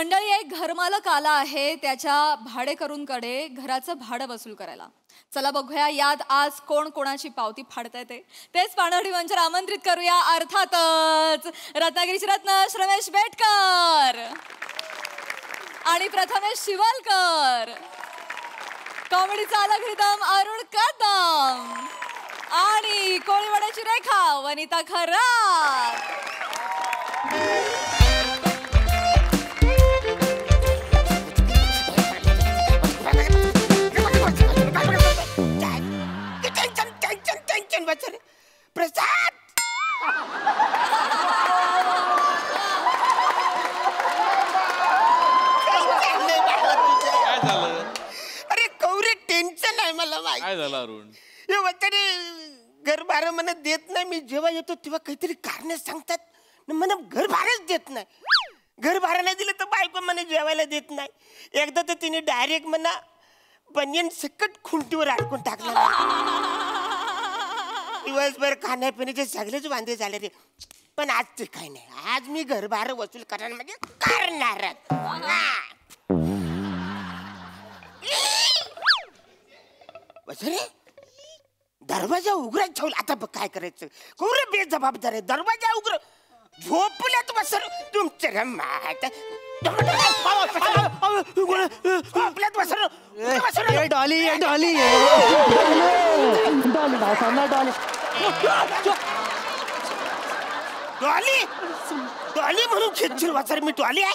मंडळी, एक घरमालक आला आहे त्याच्या भाडेकरूंकडे घराचं भाडं वसूल करायला. चला बघूया यात आज कोण कोणाची पावती फाडताय तेच पाणवडी मंचावर आमंत्रित करूया. अर्थातच रत्नागिरीचे रत्न रमेश बेटकर आणि प्रथमेश शिवलकर, कॉमेडीचा अलग रिदम अरुण कदम आणि कोळीवाड्याची रेखा वनिता खरात. प्रसाद काय झालं? अरे कौरे टेन्शन आहे मला. काय झालं अरुण? हे वगैरे घर भाडं मला देत नाही. मी जेव्हा येतो तेव्हा काहीतरी कारण सांगतात, मला घर भाडंच देत नाही. घर भाडं नाही दिलं तर बायको मला जेवायला देत नाही. एकदा तर तिने डायरेक्ट म्हणा बनियन सकट खुंटीवर अडकून टाकला. दिवसभर खाण्यापिण्याचे सगळेच वांदे झाले रे. पण आज ते काही नाही. आज मी घर भाडं वसूल करणार म्हणजे करणार. रे दरवाजा उघडा ठेवला. आता बघ काय करायचं. कोण बेजबाबदार आहे. दरवाजा उघड झोपल्यात बसर तुमचे रमात झोपल्यात बसर. डॉली डॉली डॉली डॉली म्हणून खेचशील वाचर. मी डॉली आहे.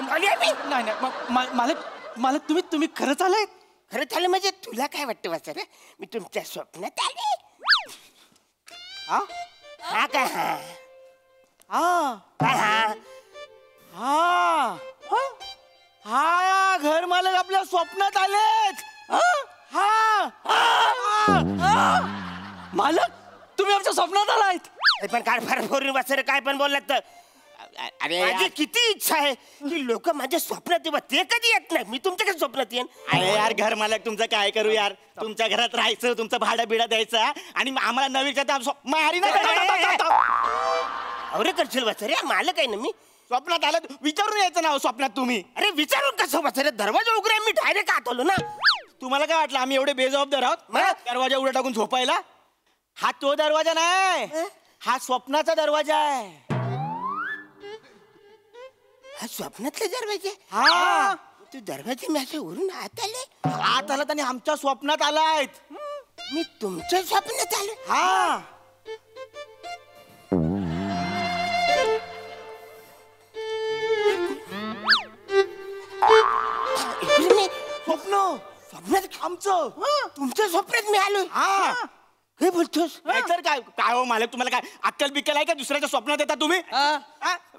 डॉली आहे मी. नाही मालक मालक तुम्ही खरंच आलाय? खरंच आलं म्हणजे तुला काय वाटतं वाचर? मी तुमच्या स्वप्नात आले. हा काय? हा घर मालक आपल्या स्वप्नात आलेत. मालक तुम्ही आमच्या स्वप्नात आलात. पण काय फार फोरून वाचर काय पण बोललात तर. अरे माझी किती इच्छा आहे की लोक माझ्या स्वप्नात येतात. ते कधी येत नाही. मी तुमच्या स्वप्नात येईन. अरे यार घर मालक तुमचं काय करू यार. तुमच्या घरात राहायचं, तुमचं भाडं बिडा द्यायचं आणि आम्हाला नवीन मारी नाही. अरे करशील वाचर. मालक आहे ना मी. स्वप्नात आलं विचारून यायचं ना स्वप्नात तुम्ही. अरे विचारून कसं वाचर? दरवाजा उघडा. मी डायरेक्ट आत आलो ना. तुम्हाला काय वाटलं आम्ही एवढे बेजबाबदार आहोत दरवाजा उघडा टाकून झोपायला? हा तो दरवाजा नाही, हा स्वप्नाचा दरवाजा आहे. हा स्वप्नातले दरवाजे? हा तू दरवाजे माझ्या उरून आत आले. आत आलात आणि आमच्या स्वप्नात आलायत. मी तुमच्या स्वप्नात आलो? हा स्वप्नात आमचं तुमच्या स्वप्नात मी आलो. हा हे बोलतोस? तर काय काय हो मालक तुम्हाला काय अक्कल बिक्कल आहे का? दुसऱ्याच्या स्वप्नात येता तुम्ही?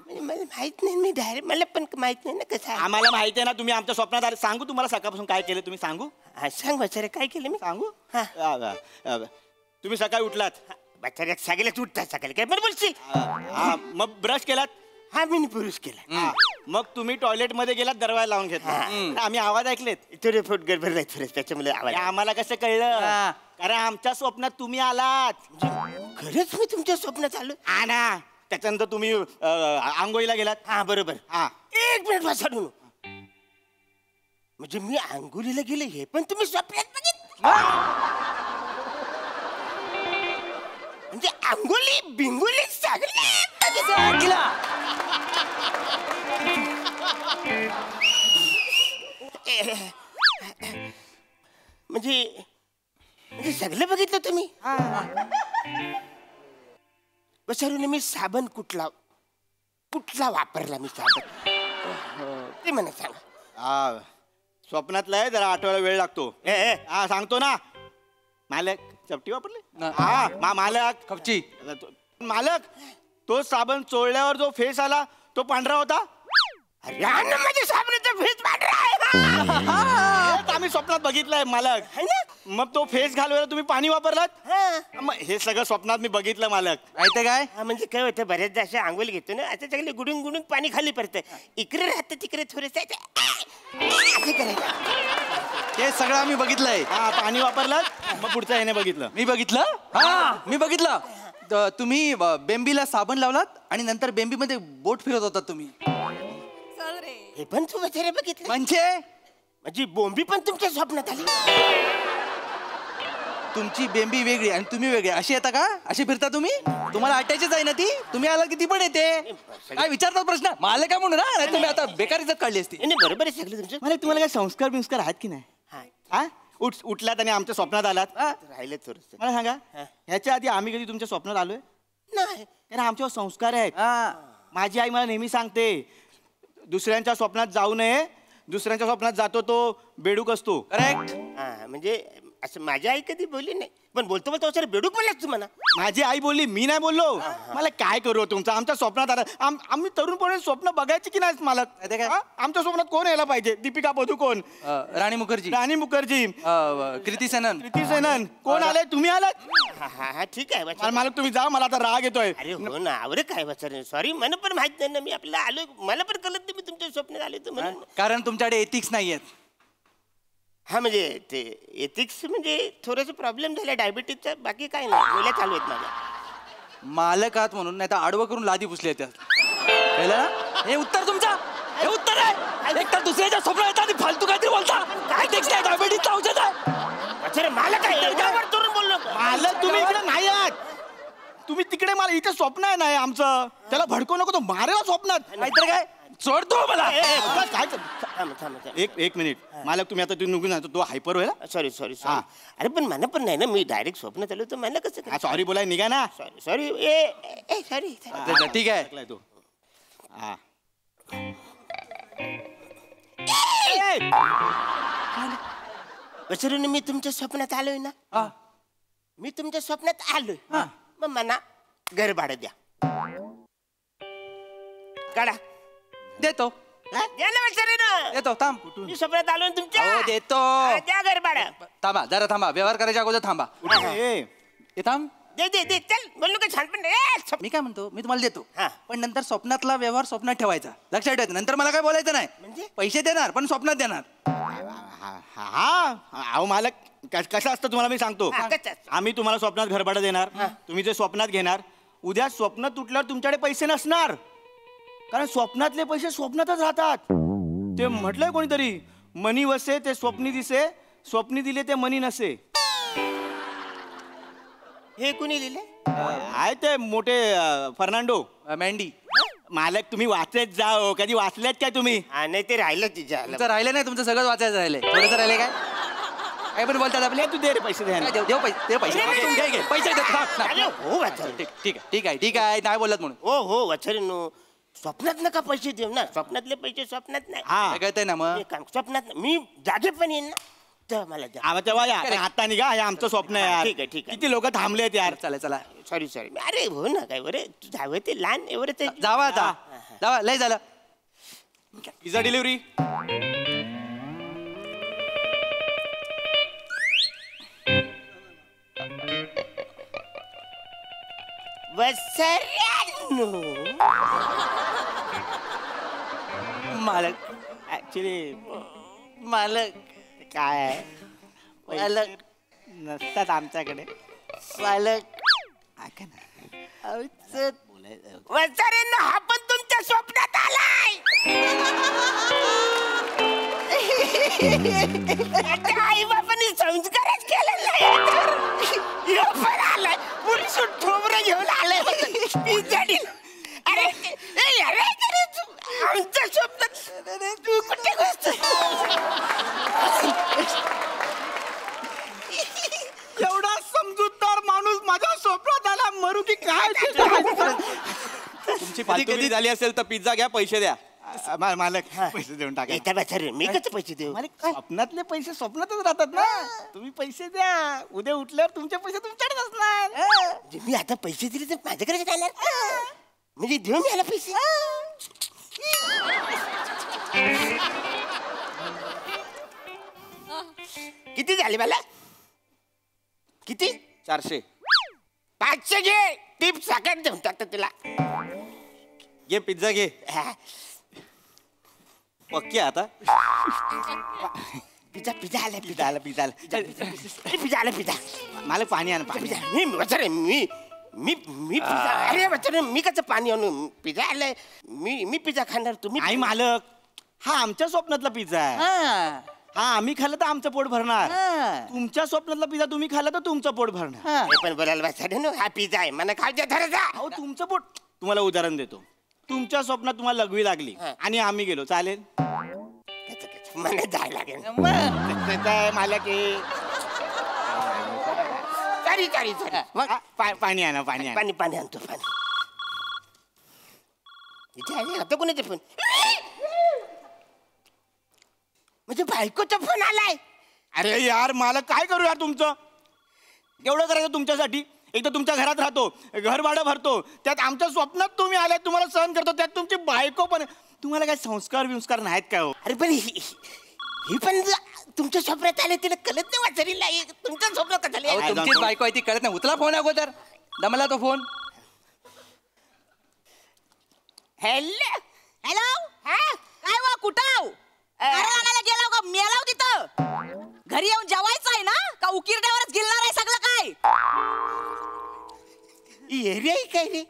मला माहित नाही. मी डायरेक्ट मला पण माहित नाही ना कसं. आम्हाला माहिती आहे ना तुम्ही आमच्या स्वप्नात आले. सांगू तुम्हाला सकाळपासून काय केलं तुम्ही? सांगू? सांग बचारे काय केलं मी. सांगू? तुम्ही सकाळी उठलात. बचारे सगळेच उठतात सकाळी. काय पण बोलशील? मग ब्रश केलात? हा मी पुरुष केला. मग तुम्ही टॉयलेट मध्ये गेलात, दरवाजा लावून घेतला. आम्ही आवाज ऐकलेत. थोडे फूट गडबड नाही थोडे त्याच्यामुळे आवाज. आम्हाला कसं कळलं? कारण आमच्या स्वप्नात तुम्ही आलात. खरंच मी तुमच्या स्वप्नात आलो? हा ना. त्याच्यानंतर तुम्ही आंघोळीला गेलात. हा बरोबर. हा एक मिनिट वाचून. म्हणजे मी आंघोळीला गेले हे पण तुम्ही स्वप्नात बघितलं? म्हणजे आंघोळी बिंगोली सगळे म्हणजे सगळं बघितलं तुम्ही? बसारून मी साबण कुठला वापरला मी साबण ते मला सांगा. स्वप्नातला आहे जरा आठवायला वेळ लागतो. हा सांगतो ना. मालक चपटी वापरली. हा मालक कपची. मालक तो साबण चोळल्यावर जो फेस आला तो पांढरा होता. माझ्या साबणाचा फेस पांढरा आहे. आम्ही स्वप्नात बघितलंय मालक. मग तो फेस घालवायला तुम्ही पाणी वापरलात. मग हे सगळं स्वप्नात मी बघितलं मालक. माहिती काय? म्हणजे काय होतं बऱ्याचदा अशा आंघोळ घेतो ना आता सगळे गुडून गुडून पाणी खाली पडतं. इकडे राहतं तिकडे थोडंसं हे सगळं आम्ही बघितलंय. पाणी वापरलं. मग पुढचं ह्याने बघितलं. मी बघितलं. हा मी बघितलं. तुम्ही बेंबीला साबण लावलात आणि नंतर बेंबीमध्ये बोट फिरत होता तुम्ही. हे पण तू वचरे बघितलं म्हणजे बोंबी पण तुमच्या स्वप्नात आली. तुमची बेंबी वेगळी आणि तुम्ही वेगळे अशी येता का? अशी फिरता तुम्ही? तुम्हाला अटॅचच आहे ना ती? तुम्ही आला किती पण येते काय विचारतात प्रश्न मला काय म्हणून ना तुम्ही आता बेकार इज्जत काढली असती. नाही बरोबर आहे सगळं तुमचं. मला तुम्हाला काय संस्कार बिंस्कार आहेत की नाही? हा उठलात आणि आमच्या स्वप्नात आलात. राहिलं थोडस. मला सांगा ह्याच्या आधी आम्ही कधी तुमच्या स्वप्नात आलोय? नाही कारण आमच्यावर संस्कार आहेत. माझी आई मला नेहमी सांगते दुसऱ्यांच्या स्वप्नात जाऊ नये. दुसऱ्यांच्या स्वप्नात जातो तो बेडूक असतो. करेक्ट. हा म्हणजे असं माझी आई कधी बोलली नाही पण बोलतो बेडूक बोललास तू म्हणा. माझी आई बोलली मी नाही बोललो. मला काय करू तुमचं आमच्या स्वप्नात आला. आम्ही तरुणपणे स्वप्न बघायची की नाही मालक? ते काय? आमच्या स्वप्नात कोण यायला पाहिजे? दीपिका पदुकोण, राणी मुखर्जी, राणी मुखर्जी, कृती सेनन, कृती सेनन. कोण आले? तुम्ही आलात? हा ठीक आहे मला मालक तुम्ही जा. मला आता राग येतोय. अरे हो ना अरे काय वचन सॉरी मला पण माहित नाही ना मी आपल्याला आलो मला पण कळत नाही मी तुमच्या स्वप्नात आलो तर म्हणून. कारण तुमच्याकडे एथिक्स नाहीयेत. हा म्हणजे ते एथिक्स म्हणजे थोडंसं प्रॉब्लेम झाला डायबिटीजचा बाकी काय नाही मुलं चालू आहेत माझ्या. मालक आहात म्हणून नाही तर आडवं करून लादी पुसली त्यात कळलं ना? हे उत्तर तुमचं हे उत्तर आहे. एक तर दुसऱ्याच्या स्वप्न येतात आणि फालतू काहीतरी बोलता. काय टेक्स्ट आहे डायबिटीजचं औषध आहे. अच्छा मला काय एवढ्यावर तरुण बोललो का? मालक तुम्ही इकडे नाही आहात. तुम्ही तिकडे मला इथे स्वप्न आहे नाही आमचं. त्याला भडकवू नको. तो मारेला स्वप्नात नाहीतर काय सोडतो मला. काय थांब. एक मिनिट मालक तुम्ही आता तुम्ही निघून जातो. तो हायपर होईल. सॉरी अरे पण मला पण नाही ना मी डायरेक्ट स्वप्नात आलो तर मला कसं सॉरी बोलाय निघा ना. सॉरी ए सॉरी ठीक आहे. तो हा वसरून मी तुमच्या स्वप्नात आलोय ना. मी तुमच्या स्वप्नात आलोय मग मला घर भाडं द्या. काढा देतो द्या ना वसरून. देतो थांब. मी स्वप्नात आलोय तुमच्या. हो देतो. द्या घर भाडं. थांबा जरा थांबा. व्यवहार करायच्या अगोदर थांबा. हे थांब. दे चल बोललो का छान पण मी काय म्हणतो मी तुम्हाला देतो हा. पण नंतर स्वप्नातला व्यवहार स्वप्नात ठेवायचा. लक्षात ठेवायचं. नंतर मला काय बोलायचं नाही. म्हणजे? पैसे देणार पण स्वप्नात देणार. हा अहो मालक कसं असतं तुम्हाला मी सांगतो. हा, कसं असतं? आम्ही तुम्हाला स्वप्नात घरभाडं देणार. तुम्ही जे स्वप्नात घेणार उद्या स्वप्न तुटल्यावर तुमच्याकडे पैसे नसणार. कारण स्वप्नातले पैसे स्वप्नातच राहतात. ते म्हटलंय कोणीतरी मनी वसे ते स्वप्नी दिसे स्वप्नी दिले ते मनी नसे. हे कुणी लिहिले आहे ते मोठे फर्नांडो. मँडी मालक तुम्ही वाचत जाओ. कधी वाचलेत काय तुम्ही? हा नाही ते राहिलं तिच्या तुमचं राहिलं नाही. तुमचं सगळं वाचायचं राहिलंय. थोडंसं राहिलंय काय काय पण बोलतात आपले. तू दे रे पैसे द्या. काय देऊ पैसे दे पैसे घे पैसे दे. अरे हो वाचन ठीक आहे नाही बोलत म्हणून. हो वचन स्वप्नात नका पैसे देऊ ना. स्वप्नातले पैसे स्वप्नात नाही. हा कळतंय ना मग. एक काम, स्वप्नात नाही. मी जागे पण येईन ना तेव्हा मला द्या. तेव्हा या आता निघा. हे आमचं स्वप्न आहे यार. ठीक आहे. किती लोक थांबलेत यार. चला सॉरी अरे हो ना काय बरे तू जावं ते लहान एवढंच आहे. जावा आता जावा लय झालं. Pizza delivery. वसऱ्यांनो. मालक ऍक्च्युली मालक काय मालक नसतात आमच्याकडे. मालक वसऱ्यांनो हा पण तुमच्या स्वप्नात आलाय. आई बापाने संस्कारच केले नाही. पण आलाय पुरुष ठोबरं घेऊन आलाय. Pizza deal. अरे तू आमच्या स्वप्नात तू कुठे गोष्ट एवढा समजूतदार माणूस माझ्या स्वप्नात आला. मरू की काय? तुमची कधी झाली असेल तर पिझ्झा घ्या पैसे द्या. मालक पैसे देऊन टाका. एका बसरे मी कसं पैसे देऊ. स्वप्नातले पैसे स्वप्नातच राहतात ना. तुम्ही पैसे द्या. उद्या उठल्यावर तुमचे पैसे तुमच्याकडेच असणार. म्हणजे मी आता पैसे दिले तर माझ्याकडे जाणार. म्हणजे देऊ मी याला पैसे. किती झाले मला? किती? 400 500 घे. टिप साखर देऊन टाकतो तुला. घे पिझ्झा घे. पक्की आता पिझ्झा आला पिझ्झा. मालक पाणी आण पाणी. पिझ्झा मी वचन मी पिझ्झा. अरे वचन मी कसं पाणी आणू. पिझ्झा आलाय. मी पिझ्झा खाणार. तुम्ही आई मालक हा आमच्या स्वप्नातला पिझ्झा आहे. हा. हा आम्ही खाल्लं तर आमचं पोट भरणार. हा. तुमच्या स्वप्नातला पिझ्झा तुम्ही खाल्ला तर तुमचं पोट भरणार. हा. हे पण बोलायला बसायला हा पिझ्झा आहे मला खाऊ द्या धरा. अहो तुमचं पोट. तुम्हाला उदाहरण देतो. तुमच्या स्वप्नात तुम्हाला लघवी लागली आणि आम्ही गेलो, चालेल? मला जायला लागेल. कसं आहे मालक हे? सॉरी पाणी आणा, पाणी आणा. पाणी पाणी आणतो पाणी. इथे आहे आता कोणाचे फोन? म्हणजे बायकोचा फोन आलाय. अरे यार मला काय करू यार तुमचं? एवढं करायचं तुमच्यासाठी? एक तर तुमच्या घरात राहतो, घर भाडं भरतो, त्यात आमच्या स्वप्नात तुम्ही आलात, तुम्हाला सहन करतो, त्यात तुमची बायको पण. तुम्हाला काय संस्कार विंस्कार नाहीत काय हो? अरे पण ही पण तुमच्या स्वप्नात आले तिला कळत नाही वाचरीला तुमच्या स्वप्नात का झाले? अहो, तुमचीच बायको आहे ती कळत नाही. उचला फोन अगोदर. दमला तो फोन. हॅलो हॅलो काय वा कुठं आणायला गेलाव का मेलाव तिथं? घरी येऊन जेवायचं आहे ना का उकिरड्यावरच गिलणार आहे सगळं काय? एरिया आहे काय रे?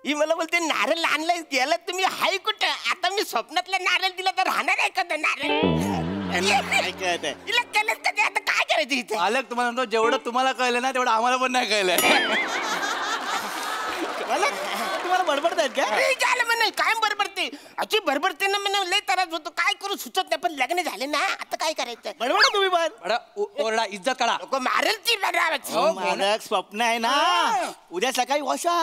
ही मला बोलते नारळ आणलाय गेला तुम्ही हाय कुठं? आता मी स्वप्नातला नारळ दिला तर राहणार आहे का नारळ? काय कळत आहे? तिला कळत का ते? आता काय करायचं इथे? मालक तुम्हाला म्हणतो जेवढं तुम्हाला कळलं ना तेवढं आम्हाला पण नाही कळलंय. मला तुम्हाला बडबडतायत का? अरे झालं म्हणे काय बडबडते अशी बडबडते ना म्हणे लय त्रास होतो काय करू सुचत नाही पण लग्न झाले ना आता काय करायचं? बडबडा तुम्ही पण. बडा, ओरडा इज्जत काढा. लोक मारेल ती अहो, मालक स्वप्न आहे ना, उद्या सकाळी वशा.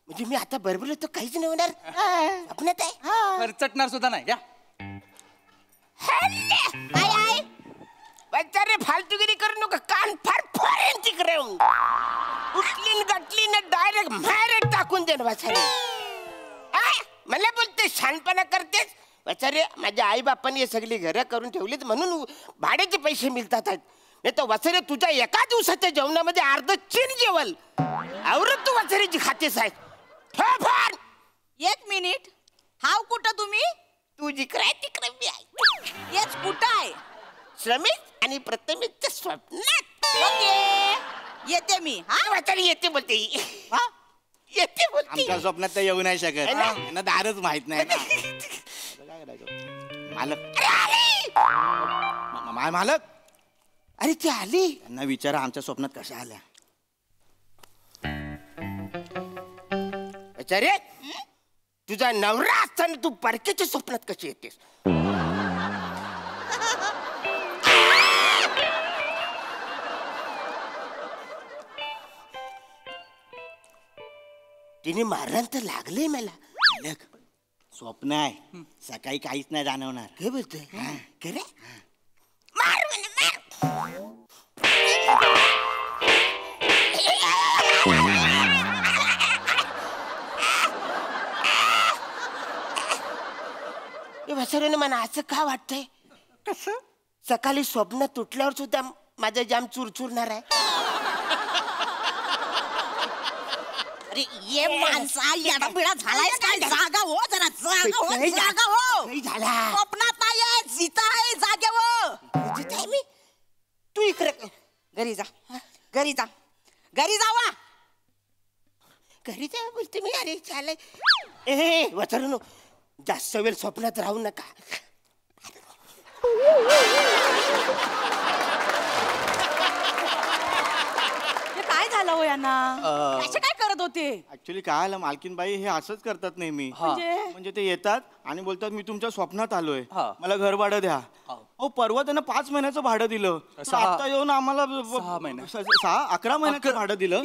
म्हणजे मी आता बरोबर तर काहीच नाही होणार स्वप्नात आहे. खर्चटणार सुद्धा नाही. घ्या. काय आहे बच्चा रे फालतूगिरी करू नका कान फार फोरेन तिकडे उठलीन गटलीन डायरेक्ट मारे टाकून दे बच्चा मला बोलते शहाणपणा करतेस. बच्चा रे माझ्या आई बापांनी हे सगळी घरं करून ठेवलीत म्हणून भाड्याचे पैसे मिळतात आहेत. नाही तर वसरे तुझ्या एका दिवसाच्या जेवणामध्ये अर्ध चीन जेवल आवरत तू वसरेची खातेस आहे. एक मिनिट हाव कुठं तुम्ही? तू जिकडे तिकडे मी आहे. हेच कुठं आहे? श्रमिक आणि प्रथमेशच्या स्वप्नात ओके येते मी. हा वसरे येते बोलते येते बोलते. आमच्या स्वप्नात तर येऊ नाही शकत. है ना? त्यांना दारच माहित नाही ना. काय करायचं? मालक मालक अरे ती आली. त्यांना विचारा आमच्या स्वप्नात कशा आल्या. अरे तुझा नवरा असताना तू परकेच्या स्वप्नात कशी येतेस? तिने मारलं तर लागले मला. मालक स्वप्न आहे, सकाळी काहीच नाही जाणवणार. काय बोलतोय? खरं? मार म्हणे, मार. वसरेने मला असं का वाटतंय? कसं सकाळी स्वप्न तुटल्यावर सुद्धा माझा जाम चुरचुरणार आहे. अरे ये माणसा येडा बिडा झालायस काय? जागा हो जरा जागा हो. काही झाला स्वप्नात नाही आहे जिता आहे जागेवर. जिथे आहे मी तू इकडे घरी जा घरी जा घरी जावा. घरी जा बोलते मी. अरे चालय ए वसरनो जास्त वेळ स्वप्नात राहू नका. हे काय झालं हो यांना? असे काय करत होते? ऍक्च्युली काय आलं मालकीनबाई, हे असंच करतात नेहमी. म्हणजे ते येतात आणि बोलतात मी तुमच्या स्वप्नात आलोय, हा. मला घर भाडं द्या. हो परवा त्यांना 5 महिन्याचं भाडं दिलं. तर आता येऊन आम्हाला 11 महिन्याचं भाडं दिलं.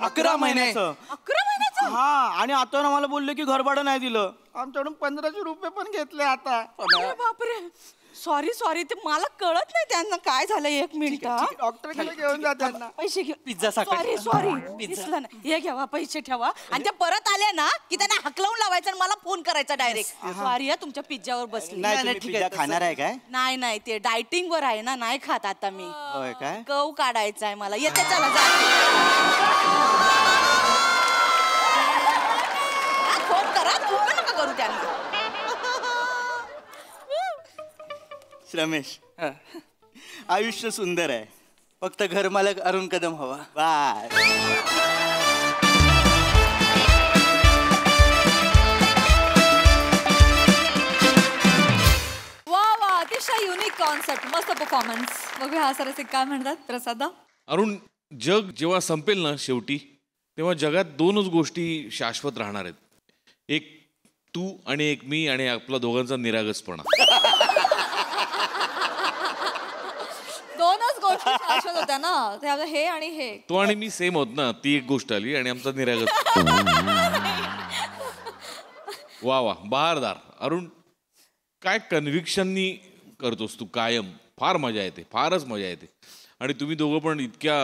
11 महिन्याचं. 11 महिन्याचं? हा आणि आता आम्हाला बोलले की घर भाडं नाही दिलं. आमच्याकडून 1500 रुपये पण घेतले आता. अरे बापरे सॉरी सॉरी ते मला कळत नाही त्यांना काय झालं. एक मिनिट डॉक्टरकडे घेऊन जा त्यांना. पैसे घे. पिझ्झा साखर. सॉरी सॉरी दिसलं नाही. हे घ्यावा पैसे ठेवा आणि ते परत आले ना की त्यांना हकलवून लावायचं आणि मला फोन करायचा डायरेक्ट. सॉरी तुमच्या पिझ्झावर बसली. नाही तुम्ही ठीक आहे, पिझ्झा खाणार आहे काय? नाही नाही ते डायटिंग वर आहे ना नाही खात आता मी. होय काय? कव काढायचा आहे मला. येते चला जा. फोन करा फोन नका करू त्यांना. रमेश हा. आयुष्य सुंदर आहे, फक्त घर मालक अरुण कदम हवा. बाय. परफॉर्मन्स. बघूया हा सरसिक काय म्हणतात प्रसादा. अरुण, जग जेव्हा संपेल ना शेवटी, तेव्हा जगात दोनच गोष्टी शाश्वत राहणार आहेत. एक तू आणि एक मी आणि आपला दोघांचा निरागसपणा. दोनच गोष्टी शाश्वत होत्या ना, त्यामुळे हे आणि हे. तो आणि मी सेम होत ना, ती एक गोष्ट आली आणि आमचा निरागस. वा वा, बहारदार. अरुण, काय कन्व्हिक्शननी करतोस तू कायम. फार मजा येते, फारच मजा येते. आणि तुम्ही दोघं पण इतक्या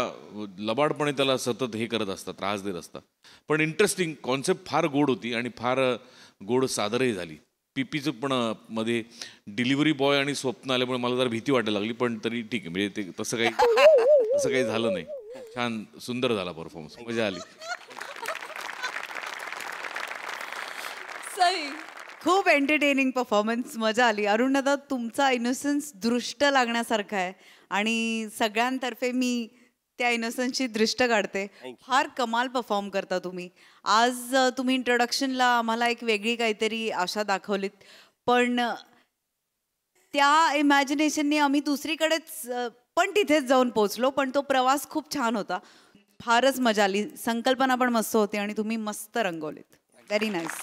लबाडपणे त्याला सतत हे करत असता, त्रास देत असता. पण इंटरेस्टिंग कॉन्सेप्ट, फार गोड होती आणि फार गोड सादरही झाली. पीपीचं पण मध्ये डिलिव्हरी बॉय आणि स्वप्न आल्यामुळे मला जरा भीती वाटायला लागली, पण तरी ठीक आहे. म्हणजे ते तसं काही झालं नाही. छान सुंदर झाला परफॉर्मन्स, मजा आली. सई. खूप एंटरटेनिंग परफॉर्मन्स, मजा आली. अरुण दादा, तुमचा इनोसन्स दृष्ट लागण्यासारखा आहे आणि सगळ्यांतर्फे मी त्या इनोसन्सची दृष्ट काढते. फार कमाल परफॉर्म करता तुम्ही. आज तुम्ही इंट्रोडक्शनला आम्हाला एक वेगळी काहीतरी आशा दाखवलीत, पण त्या इमॅजिनेशनने आम्ही दुसरीकडेच पण तिथेच जाऊन पोचलो. पण तो प्रवास खूप छान होता, फारच मजा आली. संकल्पना पण मस्त होती आणि तुम्ही मस्त रंगवलीत. Very nice.